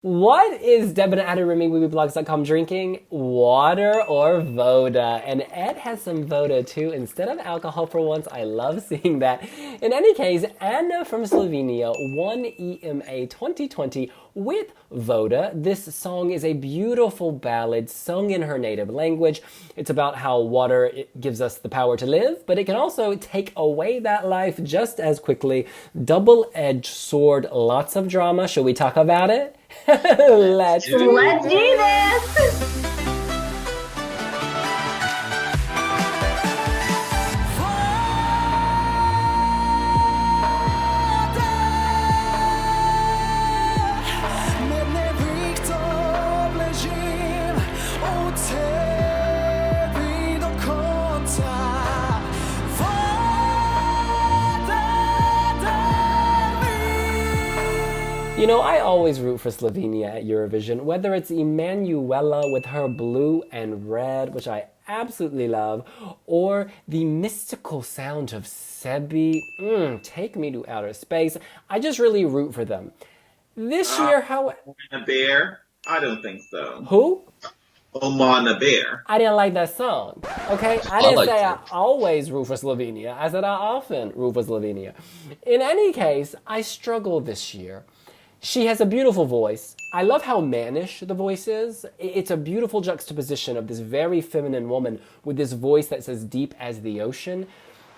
What is Deb and Ed Remy Wiwibloggs.com drinking? Water or Voda? And Ed has some Voda too, instead of alcohol for once. I love seeing that. In any case, Ana from Slovenia won EMA 2020 with Voda. This song is a beautiful ballad sung in her native language. It's about how water gives us the power to live, but it can also take away that life just as quickly. Double-edged sword, lots of drama. Shall we talk about it? Let's do this! You know, I always root for Slovenia at Eurovision, whether it's Emanuela with her blue and red, which I absolutely love, or the mystical sound of Sebi, take me to outer space. I just really root for them. This year, how... Omana Bear? I don't think so. Who? Omana Bear. I didn't like that song. Okay? I didn't say I always root for Slovenia. I said I often root for Slovenia. In any case, I struggle this year. She has a beautiful voice. I love how mannish the voice is. It's a beautiful juxtaposition of this very feminine woman with this voice that's as deep as the ocean.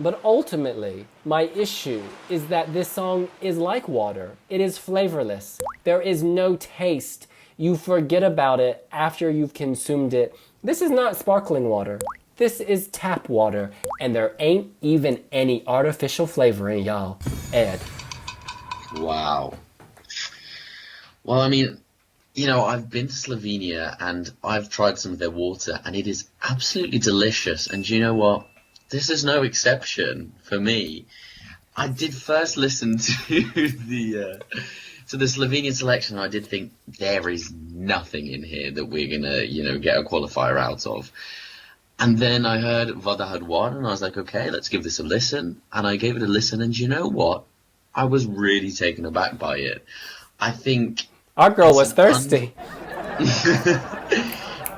But ultimately, my issue is that this song is like water. It is flavorless. There is no taste. You forget about it after you've consumed it. This is not sparkling water. This is tap water. And there ain't even any artificial flavoring, y'all. Ed. Wow. Well, I mean, you know, I've been to Slovenia and I've tried some of their water and it is absolutely delicious. And you know what? This is no exception for me. I did first listen to the Slovenian selection and I did think there is nothing in here that we're going to, you know, get a qualifier out of. And then I heard Voda had won and I was like, okay, let's give this a listen. And I gave it a listen and you know what? I was really taken aback by it. I think... Our girl was thirsty.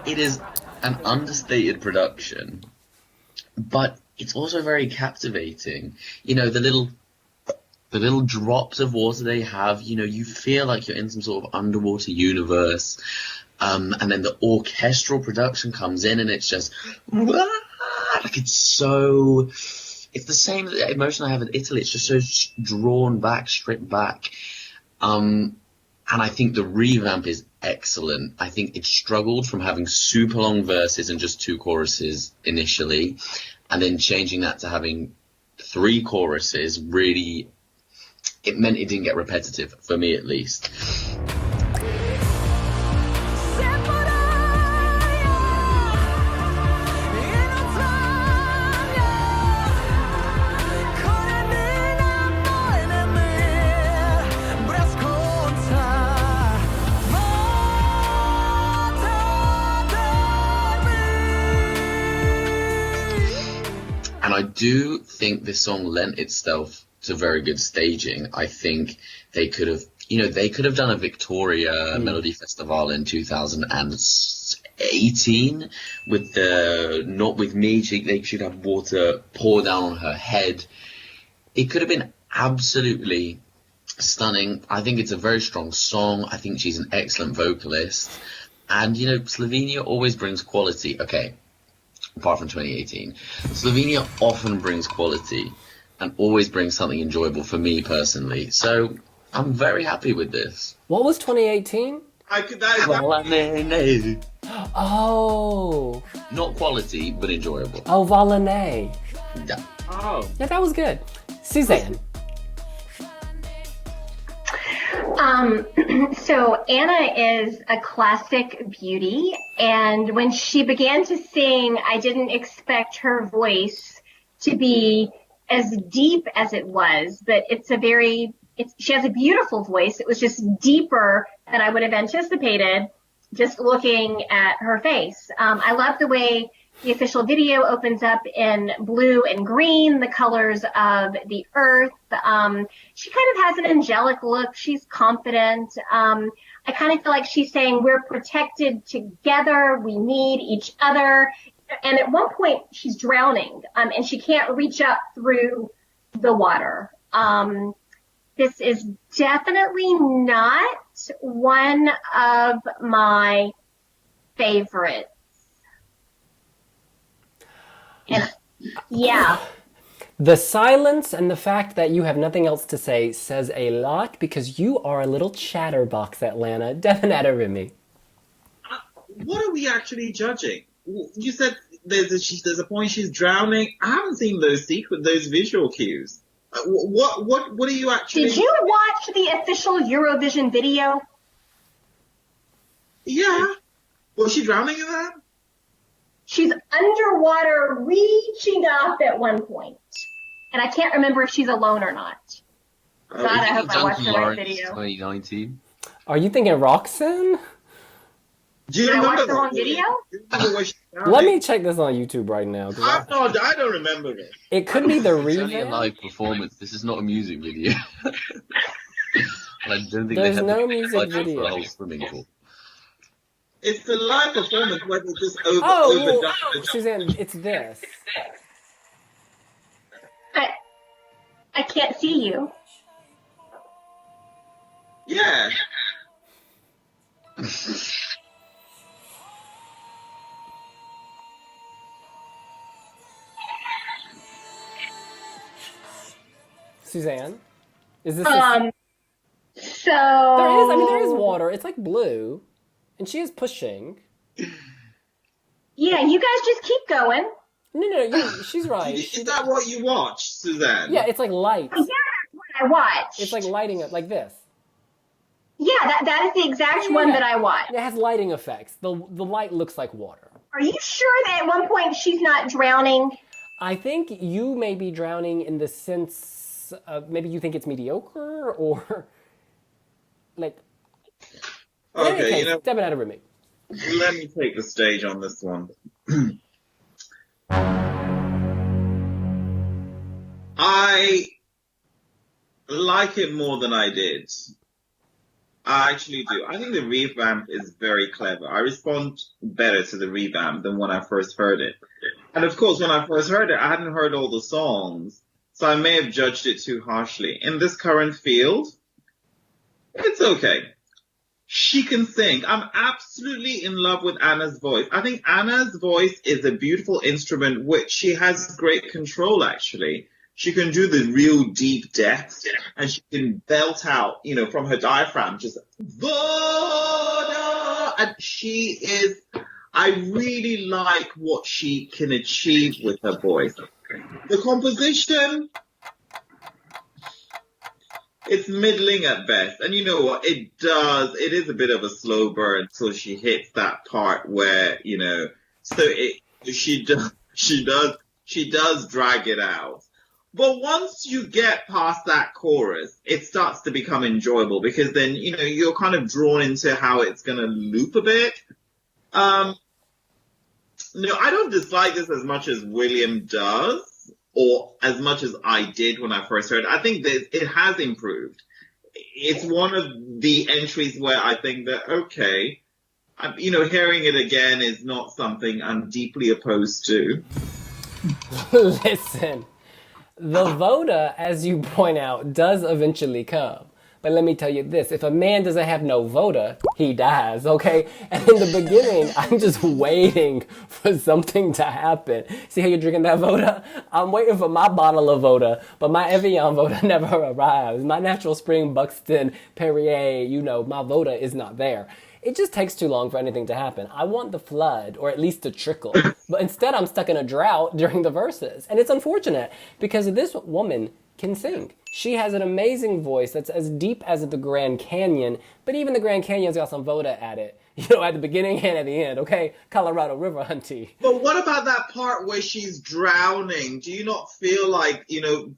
It is an understated production, but it's also very captivating. You know, the little drops of water they have, you know, you feel like you're in some sort of underwater universe. And then the orchestral production comes in and it's just, like it's the same emotion I have in Italy. It's just so drawn back, stripped back. And I think the revamp is excellent. I think it struggled from having super long verses and just 2 choruses initially, and then changing that to having 3 choruses really, it meant it didn't get repetitive, for me at least. And I do think this song lent itself to very good staging. I think they could have done a Victoria Melody Festival in 2018 with Not With Me. They should have water pour down on her head. It could have been absolutely stunning. I think it's a very strong song. I think she's an excellent vocalist. And, you know, Slovenia always brings quality. Okay. Apart from 2018, Slovenia often brings quality and always brings something enjoyable for me personally. So I'm very happy with this. What was 2018? Oh. Not quality, but enjoyable. Oh, Valene. Yeah. Oh. Yeah, that was good. Suzanne. So Ana is a classic beauty, and when she began to sing, I didn't expect her voice to be as deep as it was, but she has a beautiful voice. It was just deeper than I would have anticipated just looking at her face. I love the way The official video opens up in blue and green, the colors of the earth. She kind of has an angelic look. She's confident. I kind of feel like she's saying we're protected together. We need each other. And at one point she's drowning, and she can't reach up through the water. This is definitely not one of my favorites. And yeah. The silence and the fact that you have nothing else to say says a lot, because you are a little chatterbox, Atlanta. Definitely me. What are we actually judging? You said there's a point she's drowning. I haven't seen those visual cues. What are you actually? Did you watch the official Eurovision video? Yeah. Was she drowning in that? She's underwater, reaching up at one point. And I can't remember if she's alone or not. God, I hope I watched the right video. 2019. Are you thinking Roxanne? Do you Did I remember watch the wrong video? Let me check this on YouTube right now. I don't remember it. It could be the It's only a revamp. live performance. This is not a music video. I don't think There's they have no the music budget video. for a whole swimming pool. It's the live performance where they just Oh, overdub. Suzanne, it's this. I can't see you. Yeah. Suzanne, is this? So There is water. It's like blue, and she is pushing. Yeah, you guys just keep going. No, she's right. Is that what you watched, Suzanne? Yeah, it's like light. Yeah, that's what I watched. It's like lighting up, like this. Yeah, that is the exact one that I watched. It has lighting effects. The light looks like water. Are you sure that at one point she's not drowning? I think you may be drowning in the sense of maybe you think it's mediocre, or like. In any Okay, case, Devin had a roommate. let me take the stage on this one. I like it more than I did. I actually do. I think the revamp is very clever. I respond better to the revamp than when I first heard it. And of course, when I first heard it, I hadn't heard all the songs, so I may have judged it too harshly. In this current field, it's okay. She can sing. I'm absolutely in love with Anna's voice. I think Anna's voice is a beautiful instrument, which she has great control, actually. She can do the real deep depths, and she can belt out, from her diaphragm, just Voda! And I really like what she can achieve with her voice. The composition, it's middling at best. And you know what? It is a bit of a slow burn until she hits that part where, she does drag it out. But once you get past that chorus, it starts to become enjoyable, because then, you're kind of drawn into how it's going to loop a bit. No, I don't dislike this as much as William does, or as much as I did when I first heard it. I think that it has improved. It's one of the entries where I think that, okay, hearing it again is not something I'm deeply opposed to. Listen. The Voda, as you point out, does eventually come. But let me tell you this, if a man doesn't have no Voda, he dies, okay? And in the beginning, I'm just waiting for something to happen. See how you're drinking that Voda? I'm waiting for my bottle of Voda, but my Evian Voda never arrives. My Natural Spring Buxton Perrier, my Voda is not there. It just takes too long for anything to happen. I want the flood, or at least a trickle. But instead, I'm stuck in a drought during the verses. And it's unfortunate, because this woman can sing. She has an amazing voice that's as deep as the Grand Canyon, but even the Grand Canyon's got some Voda at it. At the beginning and at the end, okay? Colorado River, hunty. But what about that part where she's drowning? Do you not feel like,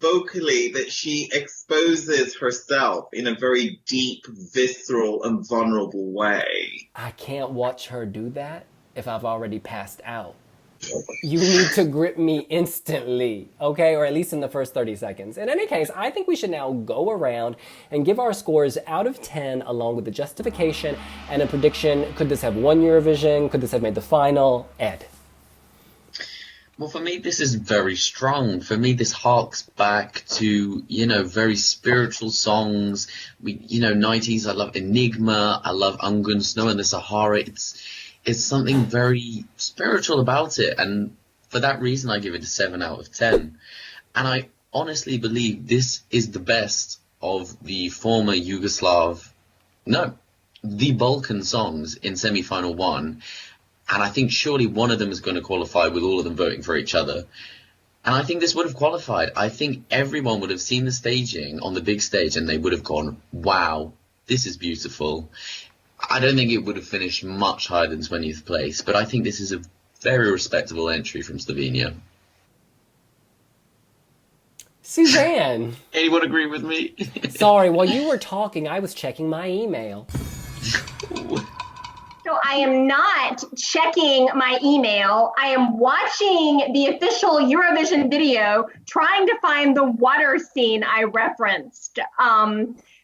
vocally that she exposes herself in a very deep, visceral, and vulnerable way? I can't watch her do that if I've already passed out. You need to grip me instantly, okay? Or at least in the first 30 seconds. In any case, I think we should now go around and give our scores out of 10 along with the justification and a prediction. Could this have won Eurovision? Could this have made the final? Ed. Well, for me, this is very strong. For me, this harks back to, very spiritual songs. 90s, I love Enigma, I love Angun, Snow in the Sahara. It's something very spiritual about it. And for that reason, I give it a 7 out of 10. And I honestly believe this is the best of the former the Balkan songs in semi-final 1. And I think surely one of them is going to qualify with all of them voting for each other. And I think this would have qualified. I think everyone would have seen the staging on the big stage and they would have gone, wow, this is beautiful. I don't think it would have finished much higher than 20th place, but I think this is a very respectable entry from Slovenia. Suzanne. Anyone agree with me? Sorry, while you were talking, I was checking my email. So I am not checking my email. I am watching the official Eurovision video, trying to find the water scene I referenced.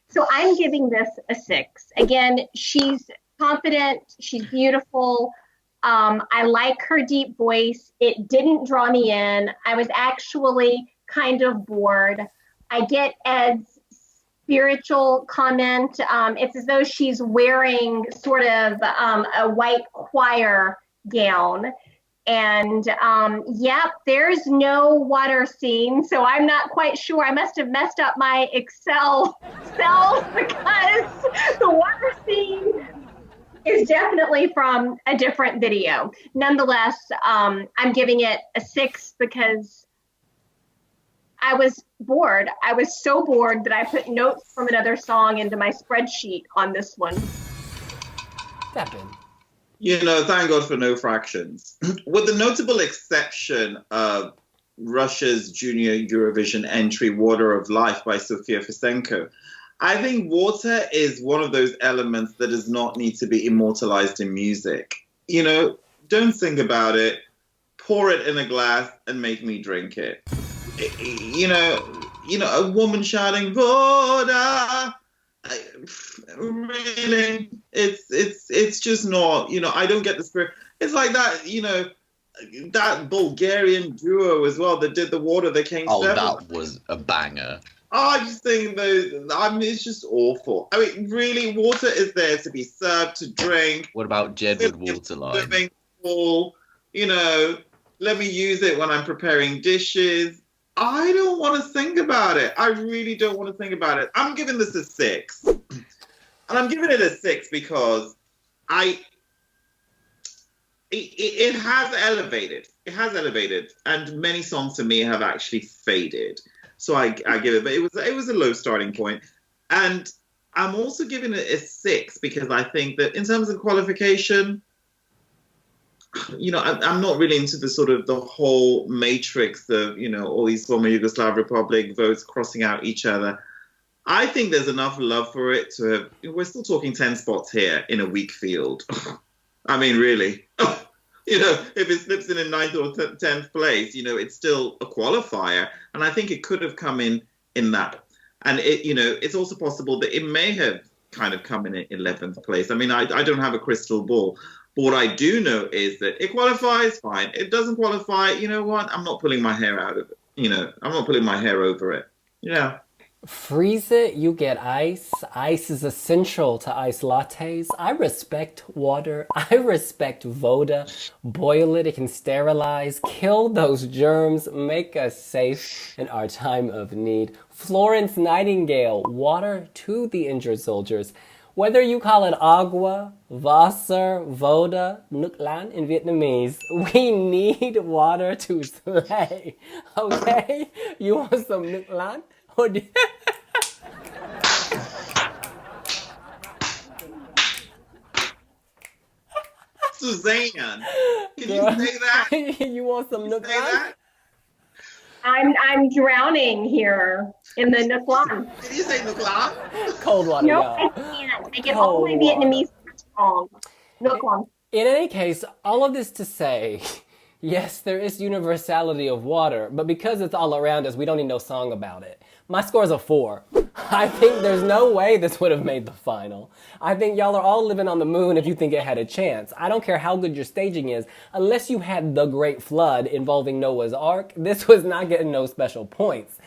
So I'm giving this a 6. Again, she's confident. She's beautiful. I like her deep voice. It didn't draw me in. I was actually kind of bored. I get Ed's spiritual comment. It's as though she's wearing sort of a white choir gown. And there's no water scene, so I'm not quite sure. I must have messed up my Excel cells because the water scene is definitely from a different video. Nonetheless, I'm giving it a 6 because I was bored. I was so bored that I put notes from another song into my spreadsheet on this one. Steppin'. Thank God for no fractions. With the notable exception of Russia's junior Eurovision entry, Water of Life by Sofia Fisenko, I think water is one of those elements that does not need to be immortalized in music. Don't think about it. Pour it in a glass and make me drink it. A woman shouting Voda. Really, it's just not. I don't get the spirit. It's like that. That Bulgarian duo as well that did the water that came. Oh, that was a banger. I just think it's just awful. Really, water is there to be served, to drink. What about Jedward Waterline? Swimming pool, let me use it when I'm preparing dishes. I don't want to think about it. I really don't want to think about it. I'm giving this a 6. And I'm giving it a 6 because it has elevated. It has elevated. And many songs to me have actually faded. So I give it, but it was a low starting point. And I'm also giving it a 6 because I think that in terms of qualification, I'm not really into the whole matrix of, all these former Yugoslav Republic votes crossing out each other. I think there's enough love for it to have, we're still talking 10 spots here in a weak field. Really. If it slips in 9th or 10th place, it's still a qualifier. And I think it could have come in that. And it's also possible that it may have kind of come in at 11th place. I don't have a crystal ball. But what I do know is that it qualifies, fine. It doesn't qualify, you know what? I'm not pulling my hair out of it. I'm not pulling my hair over it. Yeah. Freeze it, you get ice. Ice is essential to iced lattes. I respect water. I respect Voda. Boil it, it can sterilize, kill those germs, make us safe in our time of need. Florence Nightingale, water to the injured soldiers. Whether you call it agua, Wasser, Voda, Nước Lan in Vietnamese, we need water to slay. Okay? You want some Nước Lan? Or do Suzanne, can you say that? You want some Nước Lan? I'm drowning here in the Nước Lan. Did you say Nước Lan? Cold water, No, y'all. I can't. I get all my Vietnamese wrong. Nước Lan. In any case, all of this to say Yes, there is universality of water, but because it's all around us, we don't need no song about it. My score is a 4. I think there's no way this would have made the final. I think y'all are all living on the moon if you think it had a chance. I don't care how good your staging is, unless you had the Great Flood involving Noah's Ark, this was not getting no special points.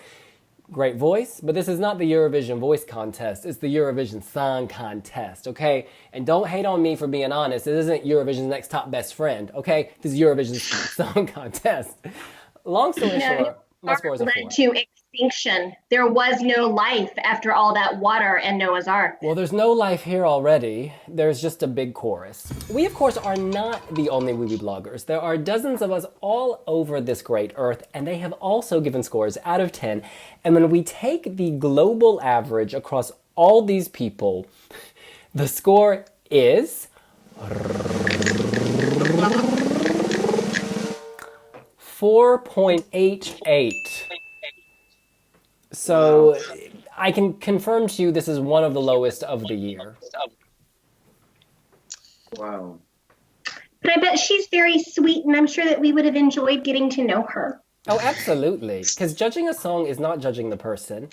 Great voice, but this is not the Eurovision Voice Contest. It's the Eurovision Song Contest, okay? And don't hate on me for being honest. This isn't Eurovision's Next Top Best Friend, okay? This is Eurovision's Song Contest. Long story short, my score is a 4. Led to extinction. There was no life after all that water and Noah's Ark. Well, there's no life here already. There's just a big chorus. We, of course, are not the only Wiwibloggers. There are dozens of us all over this great earth, and they have also given scores out of 10. And when we take the global average across all these people, the score is 4.88. So I can confirm to you this is one of the lowest of the year. Wow. But I bet she's very sweet, and I'm sure that we would have enjoyed getting to know her. Oh, absolutely. Because judging a song is not judging the person.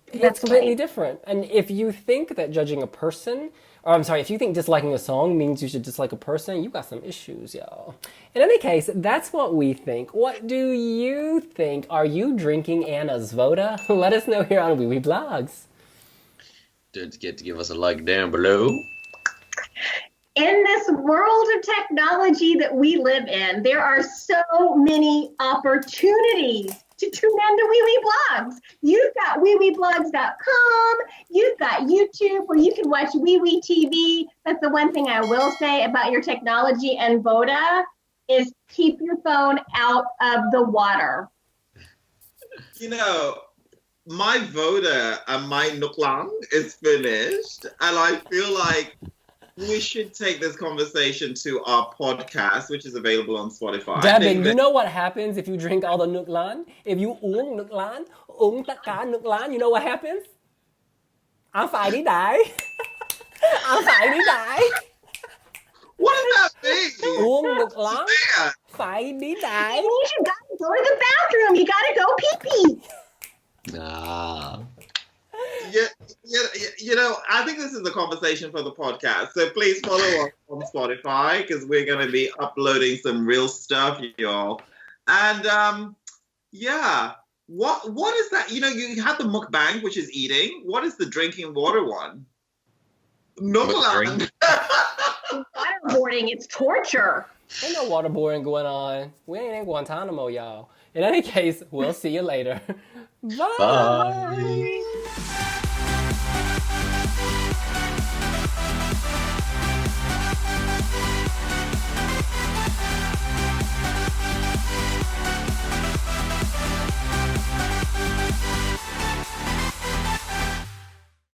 It's That's completely right. different. And if you think that judging a person, or I'm sorry, if you think disliking a song means you should dislike a person, you got some issues, y'all. In any case, that's what we think. What do you think? Are you drinking Anna's Voda? Let us know here on Wiwibloggs. Don't forget to give us a like down below. In this world of technology that we live in, there are so many opportunities to tune into Wiwibloggs. You've got wiwibloggs.com. You've got YouTube where you can watch Wiwi TV. That's the one thing I will say about your technology and Voda is keep your phone out of the water. You know, my Voda and my Nuklang is finished, and I feel like we should take this conversation to our podcast, which is available on Spotify. Devin, you know what happens if you drink all the Nuklan? If you tất cả Nuklan, you know what happens? I'm phải đi die. I'm phải đi die. What does that mean? Uống Nuklan, Yeah. phải đi It die. means you gotta go to the bathroom. You gotta go pee-pee. Ah. You know, I think this is a conversation for the podcast. So please follow us on Spotify because we're going to be uploading some real stuff, y'all. And yeah, what is that? You know, you have the mukbang, which is eating. What is the drinking water one? Nuklang. Waterboarding, it's torture. Ain't no waterboarding going on. We ain't in Guantanamo, y'all. In any case, we'll see you later. Bye. Bye.